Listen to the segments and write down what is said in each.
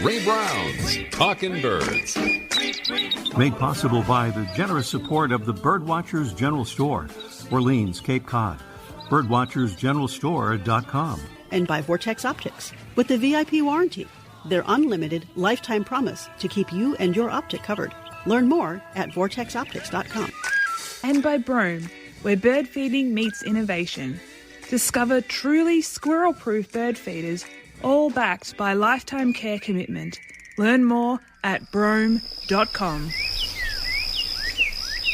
Ray Brown's Talkin' Birds. Made possible by the generous support of the Birdwatchers General Store, Orleans, Cape Cod. Birdwatchersgeneralstore.com. And by Vortex Optics, with the VIP warranty, their unlimited lifetime promise to keep you and your optic covered. Learn more at vortexoptics.com. And by Brome, where bird feeding meets innovation. Discover truly squirrel-proof bird feeders, all backed by lifetime care commitment. Learn more at brome.com.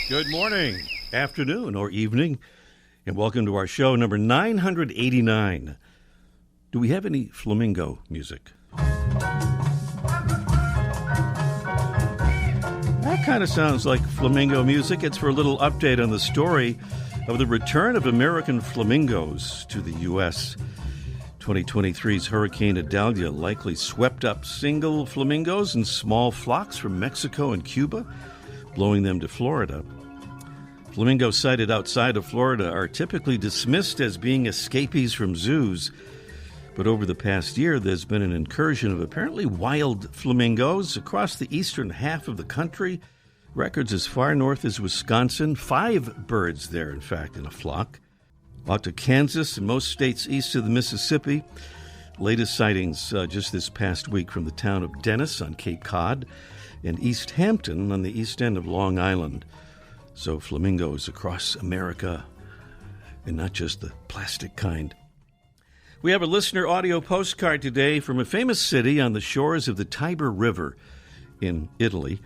Good morning, afternoon, or evening, and welcome to our show number 989. Do we have any flamingo music? That kind of sounds like flamingo music. It's for a little update on the story of the return of American flamingos to the U.S. 2023's Hurricane Idalia likely swept up single flamingos in small flocks from Mexico and Cuba, blowing them to Florida. Flamingos sighted outside of Florida are typically dismissed as being escapees from zoos. But over the past year, there's been an incursion of apparently wild flamingos across the eastern half of the country. Records as far north as Wisconsin, 5 birds there, in fact, in a flock. Out to Kansas and most states east of the Mississippi. Latest sightings just this past week from the town of Dennis on Cape Cod and East Hampton on the east end of Long Island. So flamingos across America, and not just the plastic kind. We have a listener audio postcard today from a famous city on the shores of the Tiber River in Italy.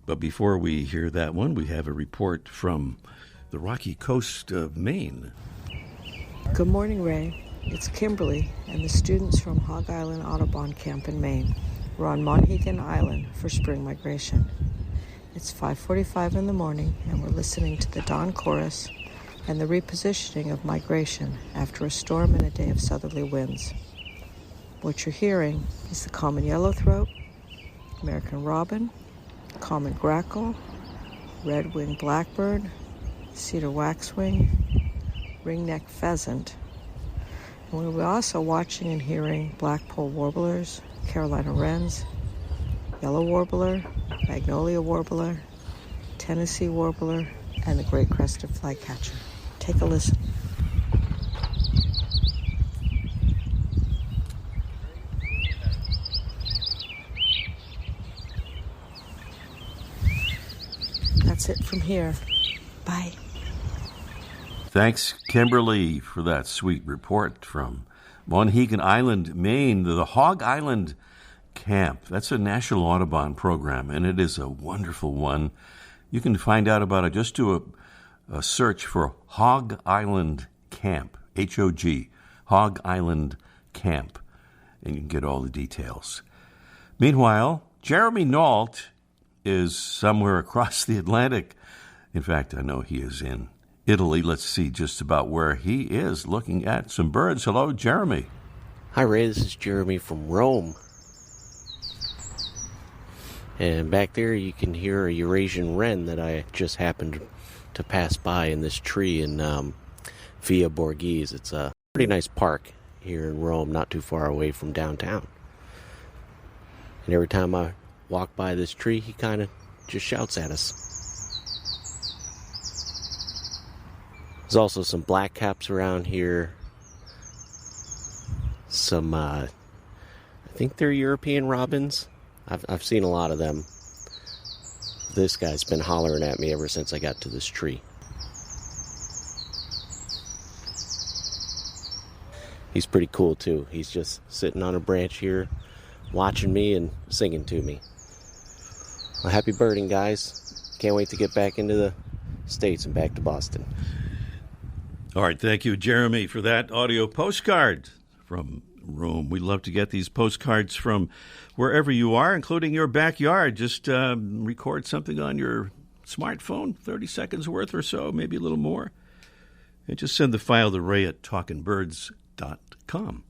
But before we hear that one, we have a report from the rocky coast of Maine. Good morning, Ray. It's Kimberly and the students from Hog Island Audubon Camp in Maine. We're on Monhegan Island for spring migration. It's 5:45 in the morning, and we're listening to the dawn chorus and the repositioning of migration after a storm and a day of southerly winds. What you're hearing is the common yellowthroat, American robin, common grackle, red-winged blackbird, cedar waxwing, ringneck pheasant. And we're also watching and hearing blackpoll warblers, Carolina wrens, yellow warbler, magnolia warbler, Tennessee warbler, and the great crested flycatcher. Take a listen. That's it from here. Bye. Thanks, Kimberly, for that sweet report from Monhegan Island, Maine, the Hog Island Camp. That's a National Audubon program, and it is a wonderful one. You can find out about it. Just do a search for Hog Island Camp, H-O-G, Hog Island Camp, and you can get all the details. Meanwhile, Jeremy Nault is somewhere across the Atlantic. In fact, I know he is in Italy. Let's see just about where he is, looking at some birds. Hello, Jeremy. Hi, Ray. This is Jeremy from Rome. And back there you can hear a Eurasian wren that I just happened to pass by in this tree in Via Borghese. It's a pretty nice park here in Rome, not too far away from downtown. And every time I walk by this tree, he kind of just shouts at us. There's also some blackcaps around here. Some, I think they're European robins. I've seen a lot of them. This guy's been hollering at me ever since I got to this tree. He's pretty cool too. He's just sitting on a branch here, watching me and singing to me. Well, happy birding, guys. Can't wait to get back into the States and back to Boston. All right, thank you, Jeremy, for that audio postcard from Rome. We love to get these postcards from wherever you are, including your backyard. Just record something on your smartphone, 30 seconds worth or so, maybe a little more, and just send the file to Ray at talkingbirds.com.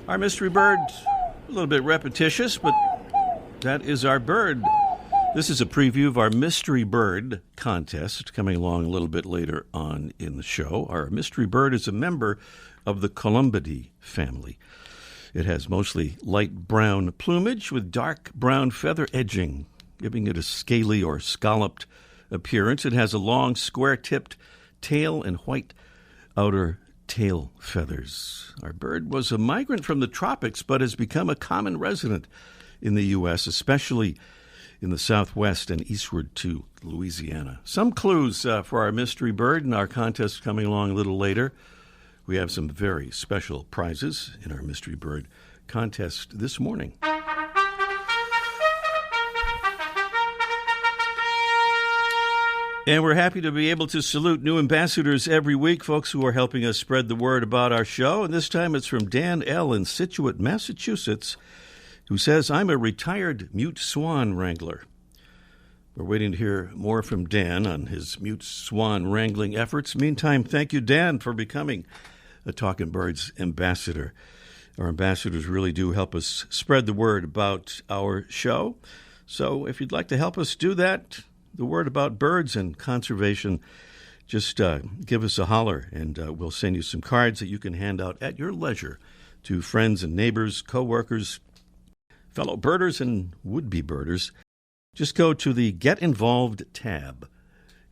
Our mystery bird, a little bit repetitious, but that is our bird. This is a preview of our mystery bird contest coming along a little bit later on in the show. Our mystery bird is a member of the Columbidae family. It has mostly light brown plumage with dark brown feather edging, giving it a scaly or scalloped appearance. It has a long, square-tipped tail and white outer tail feathers. Our bird was a migrant from the tropics, but has become a common resident in the U.S., especially in the southwest and eastward to Louisiana. Some clues for our mystery bird and our contest coming along a little later. We have some very special prizes in our mystery bird contest this morning. And we're happy to be able to salute new ambassadors every week, folks who are helping us spread the word about our show. And this time it's from Dan L. in Scituate, Massachusetts, who says, I'm a retired mute swan wrangler. We're waiting to hear more from Dan on his mute swan wrangling efforts. Meantime, thank you, Dan, for becoming a Talkin' Birds ambassador. Our ambassadors really do help us spread the word about our show. So if you'd like to help us do that, the word about birds and conservation, just give us a holler, and we'll send you some cards that you can hand out at your leisure to friends and neighbors, co-workers, fellow birders and would-be birders. Just go to the Get Involved tab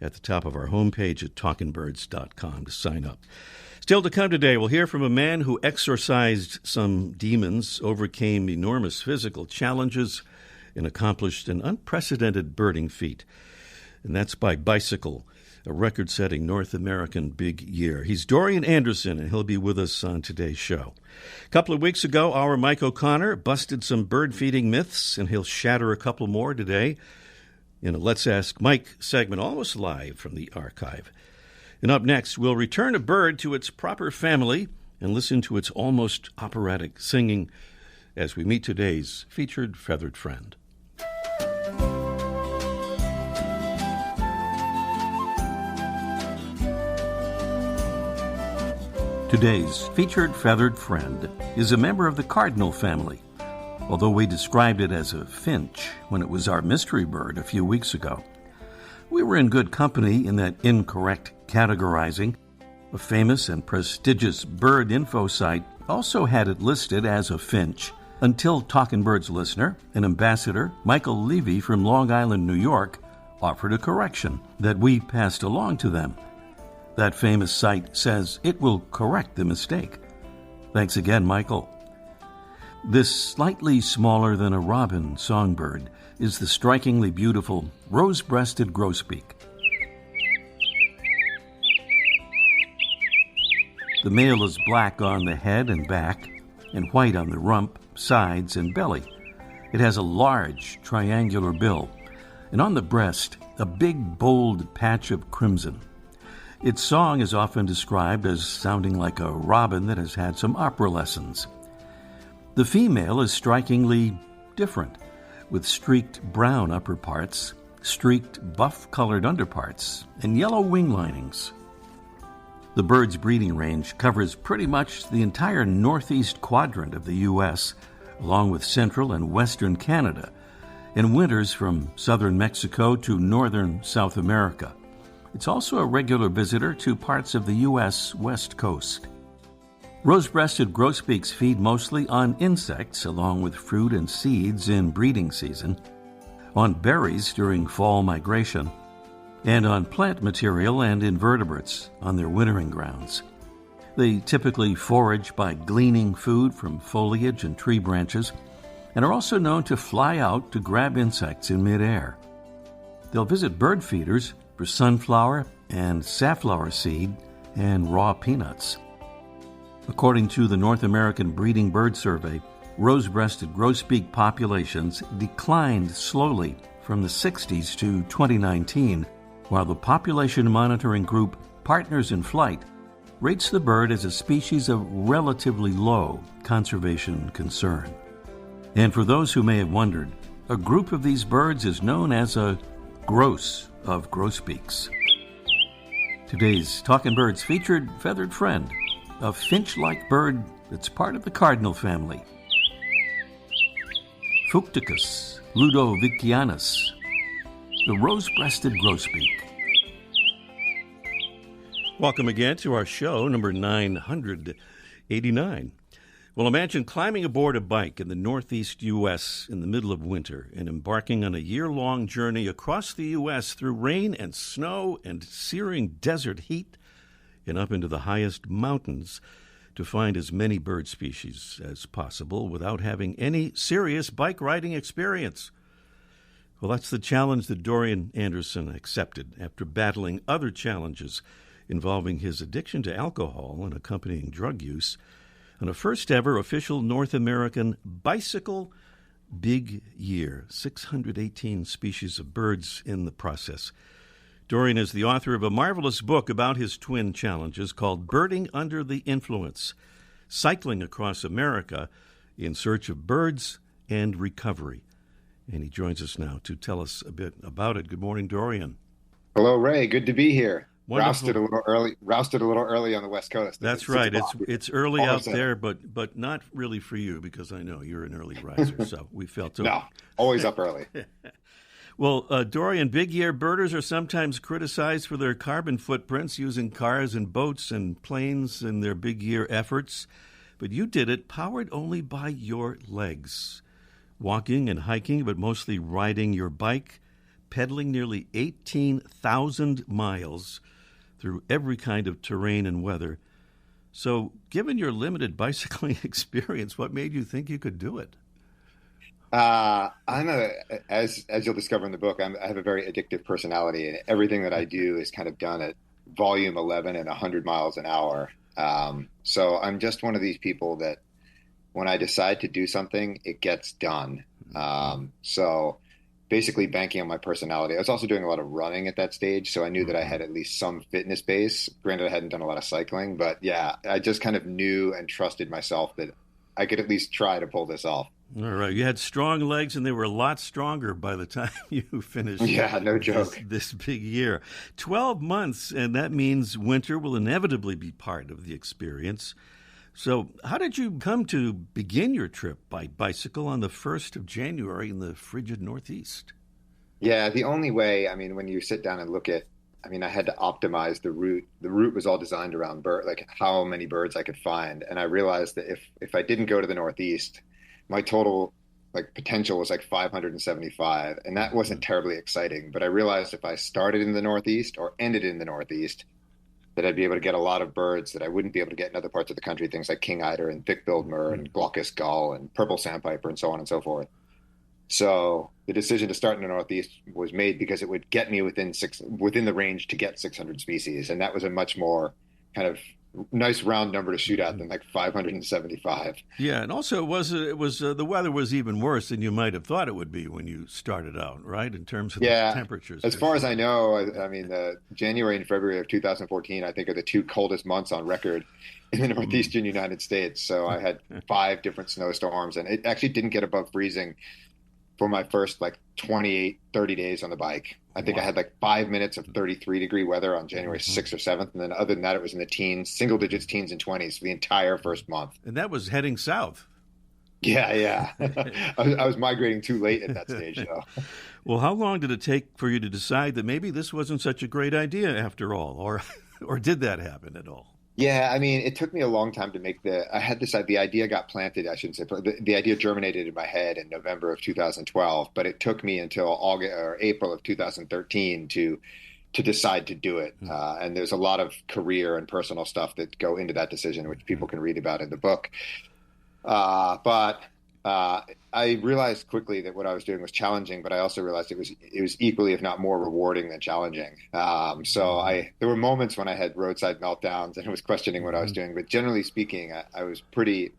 at the top of our homepage at talkinbirds.com to sign up. Still to come today, we'll hear from a man who exorcised some demons, overcame enormous physical challenges, and accomplished an unprecedented birding feat. And that's by bicycle, a record-setting North American big year. He's Dorian Anderson, and he'll be with us on today's show. A couple of weeks ago, our Mike O'Connor busted some bird-feeding myths, and he'll shatter a couple more today in a Let's Ask Mike segment, almost live from the archive. And up next, we'll return a bird to its proper family and listen to its almost operatic singing as we meet today's featured feathered friend. Today's featured feathered friend is a member of the cardinal family, although we described it as a finch when it was our mystery bird a few weeks ago. We were in good company in that incorrect categorizing. A famous and prestigious bird info site also had it listed as a finch until Talkin' Birds listener and ambassador Michael Levy from Long Island, New York, offered a correction that we passed along to them. That famous site says it will correct the mistake. Thanks again, Michael. This slightly smaller than a robin songbird is the strikingly beautiful rose-breasted grosbeak. The male is black on the head and back and white on the rump, sides, and belly. It has a large triangular bill, and on the breast, a big, bold patch of crimson. Its song is often described as sounding like a robin that has had some opera lessons. The female is strikingly different, with streaked brown upper parts, streaked buff-colored underparts, and yellow wing linings. The bird's breeding range covers pretty much the entire northeast quadrant of the U.S., along with central and western Canada, and winters from southern Mexico to northern South America. It's also a regular visitor to parts of the U.S. West Coast. Rose-breasted grosbeaks feed mostly on insects, along with fruit and seeds in breeding season, on berries during fall migration, and on plant material and invertebrates on their wintering grounds. They typically forage by gleaning food from foliage and tree branches, and are also known to fly out to grab insects in midair. They'll visit bird feeders for sunflower and safflower seed and raw peanuts. According to the North American Breeding Bird Survey, rose-breasted grosbeak populations declined slowly from the 60s to 2019, while the population monitoring group Partners in Flight rates the bird as a species of relatively low conservation concern. And for those who may have wondered, a group of these birds is known as a gross of grosbeaks. Today's Talkin' Birds featured feathered friend, a finch-like bird that's part of the cardinal family. Fucticus ludovicianus the rose-breasted grosbeak. Welcome again to our show, number 989. Well, imagine climbing aboard a bike in the northeast U.S. in the middle of winter and embarking on a year-long journey across the U.S. through rain and snow and searing desert heat and up into the highest mountains to find as many bird species as possible without having any serious bike riding experience. Well, that's the challenge that Dorian Anderson accepted after battling other challenges involving his addiction to alcohol and accompanying drug use on a first-ever official North American bicycle big year, 618 species of birds in the process. Dorian is the author of a marvelous book about his twin challenges called Birding Under the Influence, Cycling Across America in Search of Birds and Recovery. And he joins us now to tell us a bit about it. Good morning, Dorian. Hello, Ray. Good to be here. Wonderful. Rousted a little early on the West Coast. That's right. It's early out there, but not really for you because I know you're an early riser. So we felt no, always up early. Well, Dorian, big year birders are sometimes criticized for their carbon footprints using cars and boats and planes in their big year efforts, but you did it powered only by your legs, walking and hiking, but mostly riding your bike, pedaling nearly 18,000 miles through every kind of terrain and weather. So, given your limited bicycling experience, what made you think you could do it? As you'll discover in the book, I have a very addictive personality, and everything that I do is kind of done at volume 11 and 100 miles an hour. So I'm just one of these people that when I decide to do something, it gets done. So basically banking on my personality. I was also doing a lot of running at that stage, so I knew that I had at least some fitness base. Granted, I hadn't done a lot of cycling, but yeah, I just kind of knew and trusted myself that I could at least try to pull this off. All right. You had strong legs, and they were a lot stronger by the time you finished. Yeah, no joke. This big year. 12 months, and that means winter will inevitably be part of the experience. So how did you come to begin your trip by bicycle on the 1st of January in the frigid Northeast? Yeah, the only way, when you sit down and look at, I had to optimize the route. The route was all designed around like how many birds I could find. And I realized that if I didn't go to the Northeast, my total potential was 575. And that wasn't terribly exciting. But I realized if I started in the Northeast or ended in the Northeast, that I'd be able to get a lot of birds that I wouldn't be able to get in other parts of the country, things like king eider and thick-billed murre and glaucous gull and purple sandpiper and so on and so forth. So the decision to start in the Northeast was made because it would get me within the range to get 600 species. And that was a much more kind of nice round number to shoot at than 575. Yeah, and also it was the weather was even worse than you might have thought it would be when you started out, right? In terms of the temperatures. As far as I know, the January and February of 2014, I think, are the two coldest months on record in the northeastern United States. So I had 5 different snowstorms, and it actually didn't get above freezing for my first 28, 30 days on the bike. I think I had 5 minutes of 33-degree weather on January 6th or 7th. And then other than that, it was in the teens, single digits, teens and 20s for the entire first month. And that was heading south. Yeah. I was migrating too late at that stage, though. Well, how long did it take for you to decide that maybe this wasn't such a great idea after all? Or did that happen at all? Yeah, it took me a long time to make the idea got planted, I shouldn't say, the idea germinated in my head in November of 2012, but it took me until August or April of 2013 to decide to do it. And there's a lot of career and personal stuff that go into that decision, which people can read about in the book. But I realized quickly that what I was doing was challenging, but I also realized it was equally, if not more, rewarding than challenging. So there were moments when I had roadside meltdowns and was questioning what I was doing, but generally speaking, I was pretty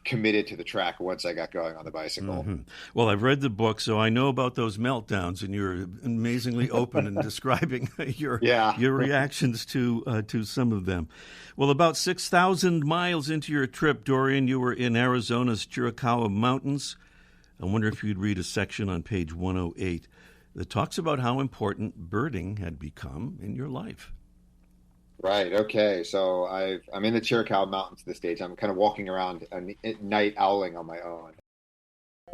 committed to the track once I got going on the bicycle. Mm-hmm. Well, I've read the book, so I know about those meltdowns, and you're amazingly open in describing your reactions to some of them. Well, about 6,000 miles into your trip, Dorian, you were in Arizona's Chiricahua Mountains. I wonder if you'd read a section on page 108 that talks about how important birding had become in your life. Right. Okay. So I'm in the Chiricahua Mountains at this stage. I'm kind of walking around at night owling on my own.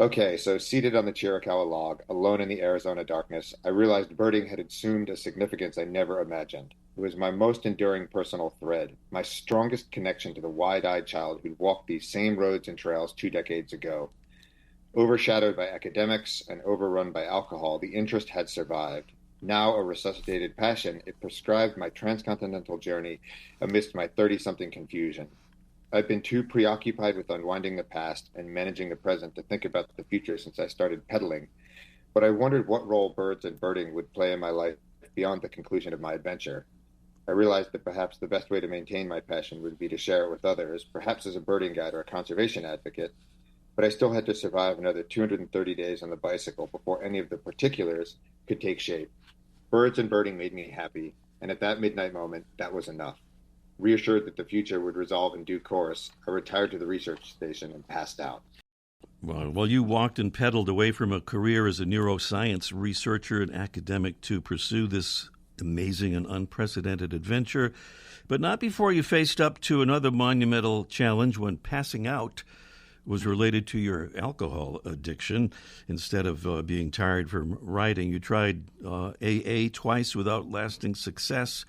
Okay, so seated on the Chiricahua log, alone in the Arizona darkness, I realized birding had assumed a significance I never imagined. It was my most enduring personal thread, my strongest connection to the wide-eyed child who'd walked these same roads and trails 2 decades ago. Overshadowed by academics and overrun by alcohol, the interest had survived. Now a resuscitated passion, it prescribed my transcontinental journey amidst my 30-something confusion. I've been too preoccupied with unwinding the past and managing the present to think about the future since I started pedaling, but I wondered what role birds and birding would play in my life beyond the conclusion of my adventure. I realized that perhaps the best way to maintain my passion would be to share it with others, perhaps as a birding guide or a conservation advocate, but I still had to survive another 230 days on the bicycle before any of the particulars could take shape. Birds and birding made me happy, and at that midnight moment, that was enough. Reassured that the future would resolve in due course, I retired to the research station and passed out. Well, you walked and pedaled away from a career as a neuroscience researcher and academic to pursue this amazing and unprecedented adventure, but not before you faced up to another monumental challenge when passing out was related to your alcohol addiction. Instead of being tired from riding, you tried AA twice without lasting success.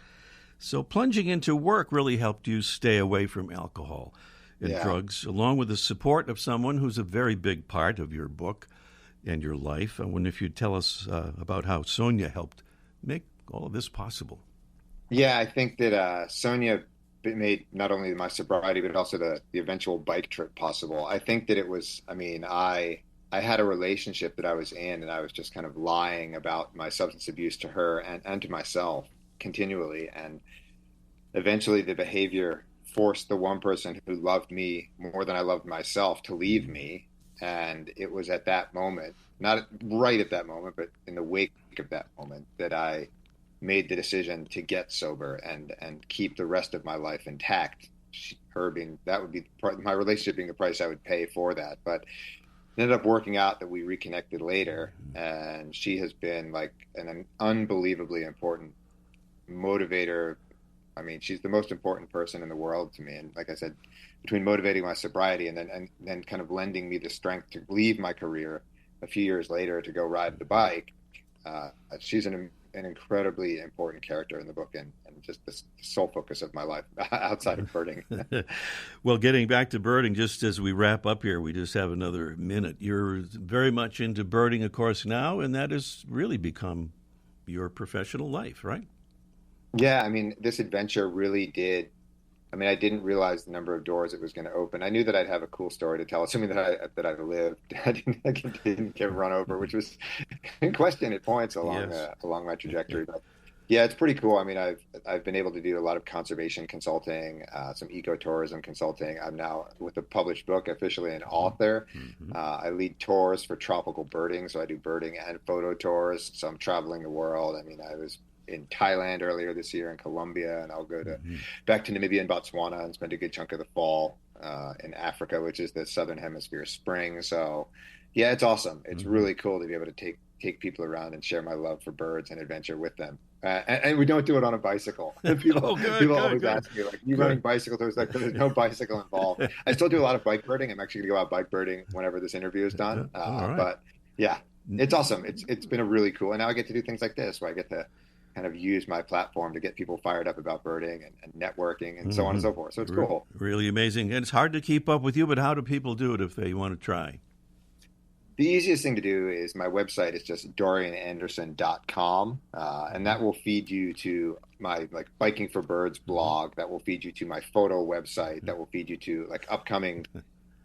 So plunging into work really helped you stay away from alcohol and drugs, along with the support of someone who's a very big part of your book and your life. I wonder if you'd tell us about how Sonia helped make all of this possible. Yeah, I think that Sonia made not only my sobriety, but also the eventual bike trip possible. I think that it was, I had a relationship that I was in, and I was just kind of lying about my substance abuse to her and to myself continually, and eventually the behavior forced the one person who loved me more than I loved myself to leave me. And it was at that moment, not right at that moment, but in the wake of that moment, that I made the decision to get sober and keep the rest of my life intact. That would be my relationship being the price I would pay for that. But it ended up working out that we reconnected later, and she has been like an unbelievably important motivator. She's the most important person in the world to me. And like I said, between motivating my sobriety and then kind of lending me the strength to leave my career a few years later to go ride the bike, she's an incredibly important character in the book and just the sole focus of my life outside of birding. Well, getting back to birding, just as we wrap up here, we just have another minute. You're very much into birding, of course, now, and that has really become your professional life, right? Yeah, this adventure really did. I didn't realize the number of doors it was going to open. I knew that I'd have a cool story to tell, assuming that I lived. I didn't get run over, which was in question at points along my trajectory. But yeah, it's pretty cool. I've been able to do a lot of conservation consulting, some ecotourism consulting. I'm now, with a published book, officially an author. I lead tours for tropical birding, so I do birding and photo tours. So I'm traveling the world. I was in Thailand earlier this year, in Colombia, and I'll go back to Namibia and Botswana and spend a good chunk of the fall in Africa, which is the Southern Hemisphere spring. So yeah, it's awesome. It's really cool to be able to take people around and share my love for birds and adventure with them. And we don't do it on a bicycle. People always ask me, like, you running bicycle tours? Like, there's no bicycle involved. I still do a lot of bike birding. I'm actually going to go out bike birding whenever this interview is done. Right. But yeah, it's awesome. It's been a really cool, and now I get to do things like this where I get to kind of use my platform to get people fired up about birding and networking and so on and so forth. So it's cool. Really amazing. And it's hard to keep up with you, but how do people do it if they want to try? The easiest thing to do is my website is just doriananderson.com, and that will feed you to my Biking for Birds blog. That will feed you to my photo website. That will feed you to upcoming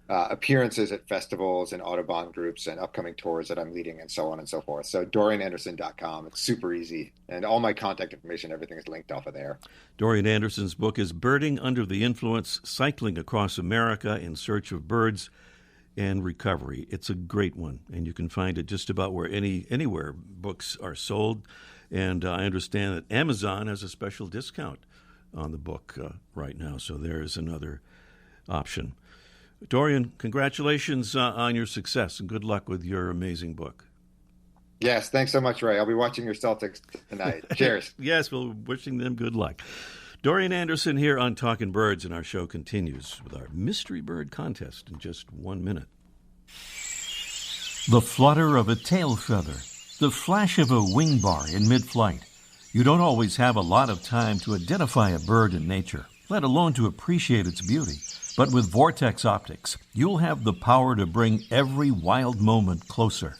appearances at festivals and Audubon groups and upcoming tours that I'm leading and so on and so forth. So doriananderson.com. It's super easy. And all my contact information, everything is linked off of there. Dorian Anderson's book is Birding Under the Influence, Cycling Across America in Search of Birds and Recovery. It's a great one, and you can find it just about anywhere books are sold. And I understand that Amazon has a special discount on the book right now, so there's another option. Dorian, congratulations on your success, and good luck with your amazing book. Yes, thanks so much, Ray. I'll be watching your Celtics tonight. Cheers. Yes, we're wishing them good luck. Dorian Anderson here on Talking Birds, and our show continues with our Mystery Bird Contest in just 1 minute. The flutter of a tail feather, the flash of a wing bar in mid-flight. You don't always have a lot of time to identify a bird in nature, let alone to appreciate its beauty. But with Vortex Optics, you'll have the power to bring every wild moment closer.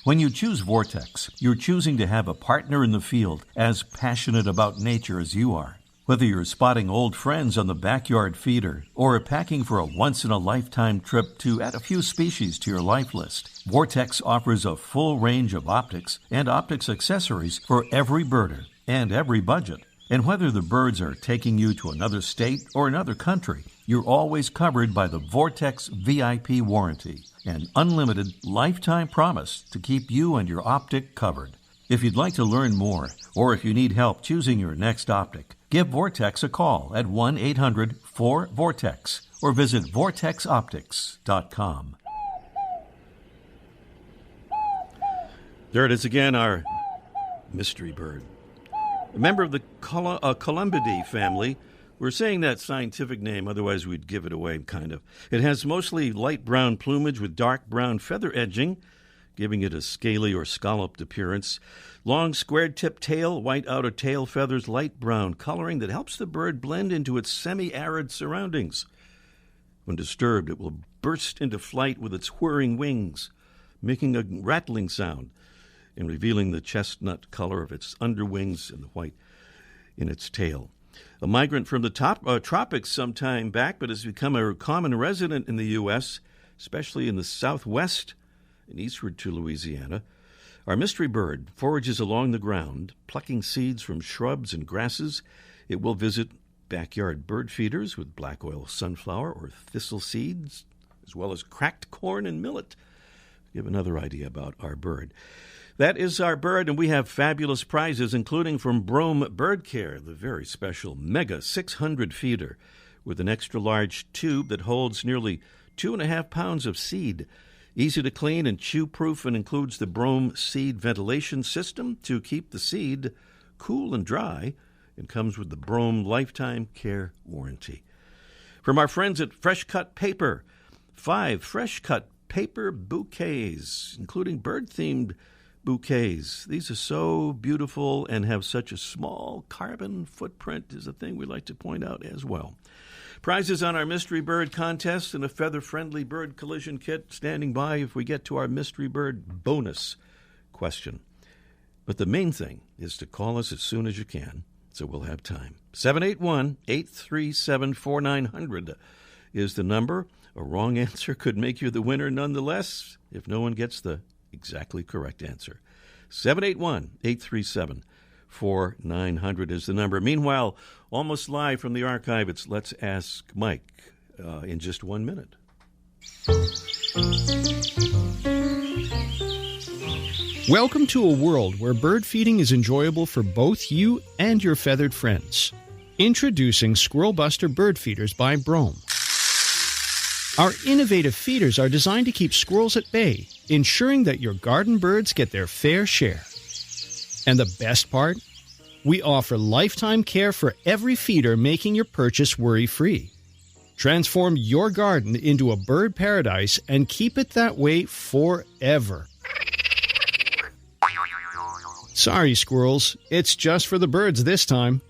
When you choose Vortex, you're choosing to have a partner in the field as passionate about nature as you are. Whether you're spotting old friends on the backyard feeder or packing for a once-in-a-lifetime trip to add a few species to your life list, Vortex offers a full range of optics and optics accessories for every birder and every budget. And whether the birds are taking you to another state or another country, you're always covered by the Vortex VIP warranty, an unlimited lifetime promise to keep you and your optic covered. If you'd like to learn more, or if you need help choosing your next optic, give Vortex a call at 1-800-4VORTEX or visit vortexoptics.com. There it is again, our mystery bird. A member of the Columbidae family. We're saying that scientific name, otherwise we'd give it away, kind of. It has mostly light brown plumage with dark brown feather edging, giving it a scaly or scalloped appearance. Long square-tipped tail, white outer tail feathers, light brown coloring that helps the bird blend into its semi-arid surroundings. When disturbed, it will burst into flight with its whirring wings, making a rattling sound and revealing the chestnut color of its underwings and the white in its tail. A migrant from the tropics some time back, but has become a common resident in the U.S., especially in the southwest and eastward to Louisiana. Our mystery bird forages along the ground, plucking seeds from shrubs and grasses. It will visit backyard bird feeders with black oil sunflower or thistle seeds, as well as cracked corn and millet. Give another idea about our bird. That is our bird, and we have fabulous prizes, including from Brome Bird Care, the very special Mega 600 feeder with an extra-large tube that holds nearly 2.5 pounds of seed. Easy to clean and chew-proof, and includes the Brome seed ventilation system to keep the seed cool and dry, and comes with the Brome Lifetime Care Warranty. From our friends at Fresh Cut Paper, 5 fresh-cut paper bouquets, including bird-themed bouquets. These are so beautiful and have such a small carbon footprint is a thing we like to point out as well. Prizes on our mystery bird contest and a feather-friendly bird collision kit standing by if we get to our mystery bird bonus question. But the main thing is to call us as soon as you can, so we'll have time. 781-837-4900 is the number. A wrong answer could make you the winner nonetheless if no one gets the exactly correct answer. 781-837-4900 is the number. Meanwhile, almost live from the archive, it's Let's Ask Mike in just 1 minute. Welcome to a world where bird feeding is enjoyable for both you and your feathered friends. Introducing Squirrel Buster Bird Feeders by Brome. Our innovative feeders are designed to keep squirrels at bay, ensuring that your garden birds get their fair share. And the best part? We offer lifetime care for every feeder, making your purchase worry-free. Transform your garden into a bird paradise and keep it that way forever. Sorry, squirrels, it's just for the birds this time.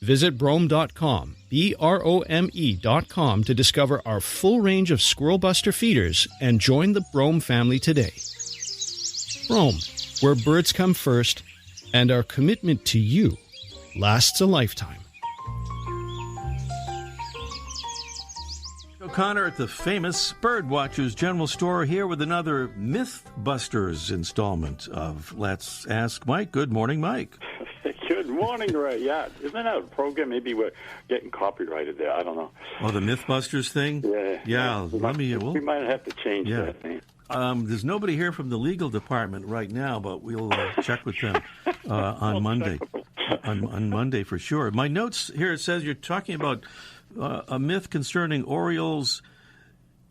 Visit Brome.com, BROME.com, to discover our full range of Squirrel Buster feeders and join the Brome family today. Brome, where birds come first, and our commitment to you lasts a lifetime. O'Connor at the famous Birdwatchers General Store here with another Mythbusters installment of Let's Ask Mike. Good morning, Mike. Good morning, Ray. Yeah, isn't that a program? Maybe we're getting copyrighted there. I don't know. Oh, the Mythbusters thing? Yeah. We might have to change that name. There's nobody here from the legal department right now, but we'll check with them on Monday. On Monday for sure. My notes here, it says you're talking about a myth concerning orioles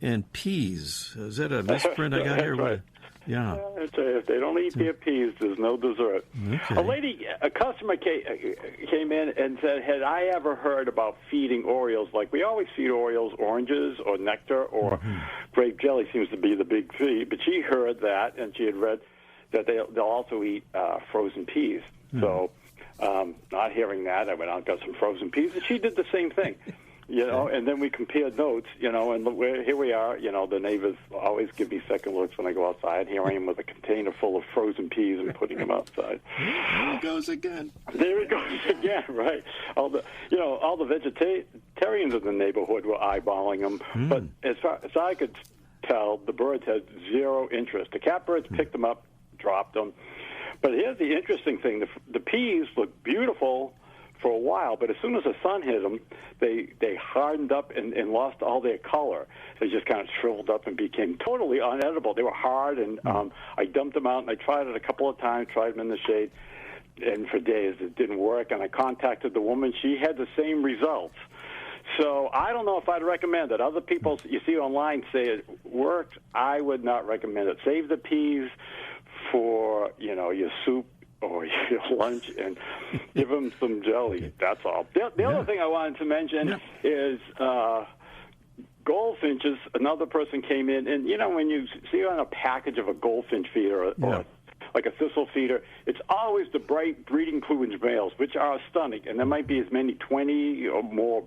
and peas. Is that a misprint I got here? Right. Yeah. If they don't eat their peas, there's no dessert. Okay. A customer came in and said, had I ever heard about feeding Orioles? Like, we always feed Orioles oranges or nectar or grape jelly seems to be the big feed. But she heard that, and she had read that they'll also eat frozen peas. So not hearing that, I went out and got some frozen peas, and she did the same thing. And then we compared notes, and here we are, the neighbors always give me second looks when I go outside. Here I am with a container full of frozen peas and putting them outside. There he goes again. There he goes again, right. All the vegetarians in the neighborhood were eyeballing them, but as far as I could tell, the birds had zero interest. The catbirds picked them up, dropped them. But here's the interesting thing. The peas look beautiful for a while, but as soon as the sun hit them, they hardened up and lost all their color. They just kind of shriveled up and became totally unedible. They were hard, and I dumped them out, and I tried it a couple of times, tried them in the shade, and for days it didn't work, and I contacted the woman. She had the same results. So I don't know if I'd recommend it. Other people you see online say it worked. I would not recommend it. Save the peas for, your soup or your lunch and give them some jelly. Okay. That's all. The other thing I wanted to mention is goldfinches. Another person came in, and, when you see on a package of a goldfinch feeder or like a thistle feeder, it's always the bright breeding plumage males, which are stunning, and there might be as many 20 or more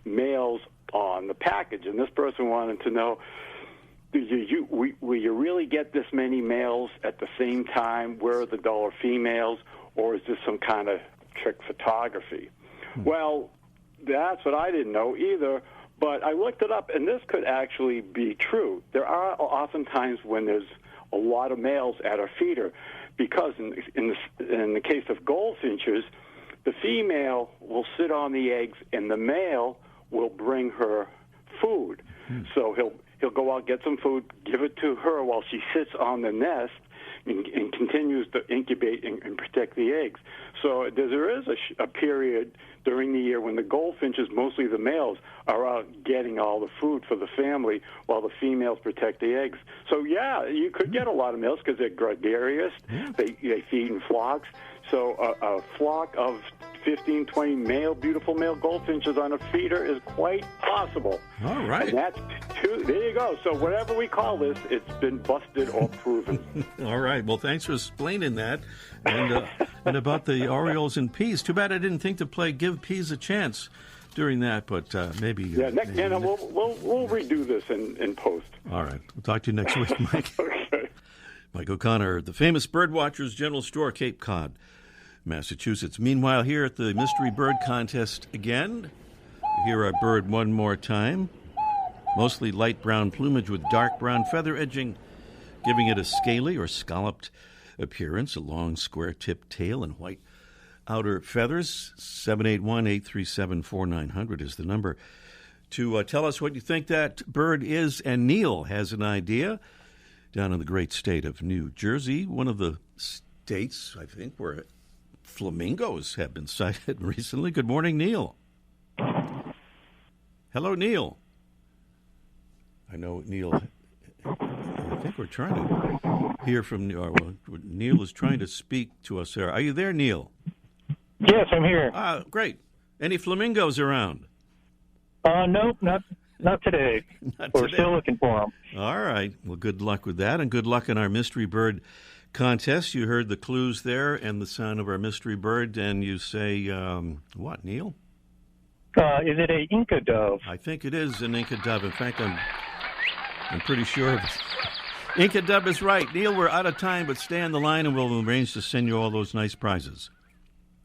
males on the package. And this person wanted to know, will you really get this many males at the same time? Where are the duller females? Or is this some kind of trick photography? Well, that's what I didn't know either, but I looked it up, and this could actually be true. There are often times when there's a lot of males at a feeder, because in the case of goldfinches, the female will sit on the eggs, and the male will bring her food. So he'll go out, get some food, give it to her while she sits on the nest and continues to incubate and protect the eggs. So there is a period during the year when the goldfinches, mostly the males, are out getting all the food for the family while the females protect the eggs. So, you could get a lot of males because they're gregarious. They feed in flocks. So a flock of 15, 20 beautiful male goldfinches on a feeder is quite possible. All right. And that's there you go. So whatever we call this, it's been busted or proven. All right. Well, thanks for explaining that. And about the Orioles and peas. Too bad I didn't think to play Give Peas a Chance during that, but maybe... we'll redo this in post. All right. We'll talk to you next week, Mike. Okay. Mike O'Connor, the famous Birdwatchers General Store, Cape Cod, Massachusetts. Meanwhile, here at the Mystery Bird Contest again, hear our bird one more time. Mostly light brown plumage with dark brown feather edging, giving it a scaly or scalloped appearance, a long square-tipped tail and white outer feathers. 781-837-4900 is the number to tell us what you think that bird is. And Neil has an idea down in the great state of New Jersey, one of the states, I think, where flamingos have been sighted recently. Good morning, Neil. Hello, Neil. I know Neil, I think we're trying to hear from Neil is trying to speak to us there. Are you there, Neil? Yes, I'm here. Great. Any flamingos around? Nope, not today. We're still looking for them. All right. Well, good luck with that, and good luck in our Mystery Bird Contest. You heard the clues there and the sound of our mystery bird, and you say, what, Neil? Is it a Inca dove? I think it is an Inca dove. In fact, I'm pretty sure of it. Inca dove is right. Neil, we're out of time, but stay on the line, and we'll arrange to send you all those nice prizes.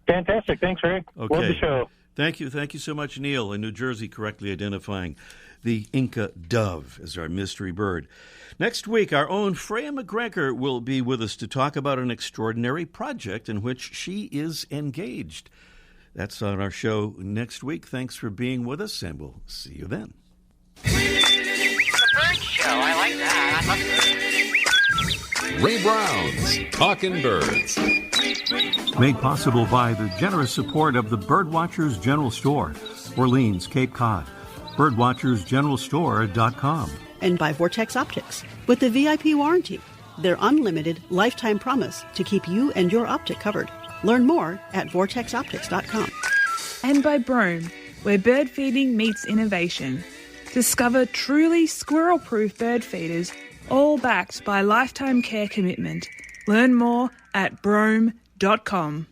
Fantastic. Thanks, Rick. Okay. Love the show. Thank you. Thank you so much, Neil, in New Jersey, correctly identifying the Inca dove as our mystery bird. Next week, our own Freya McGregor will be with us to talk about an extraordinary project in which she is engaged. That's on our show next week. Thanks for being with us, and we'll see you then. The bird show. I like that. I love it. Ray Brown's Talkin' Birds. Made possible by the generous support of the Birdwatchers General Store, Orleans, Cape Cod. Birdwatchersgeneralstore.com. And by Vortex Optics with the VIP warranty. their unlimited lifetime promise to keep you and your optic covered. Learn more at vortexoptics.com. And by Brome, where bird feeding meets innovation. Discover truly squirrel-proof bird feeders, all backed by lifetime care commitment. Learn more at brome.com.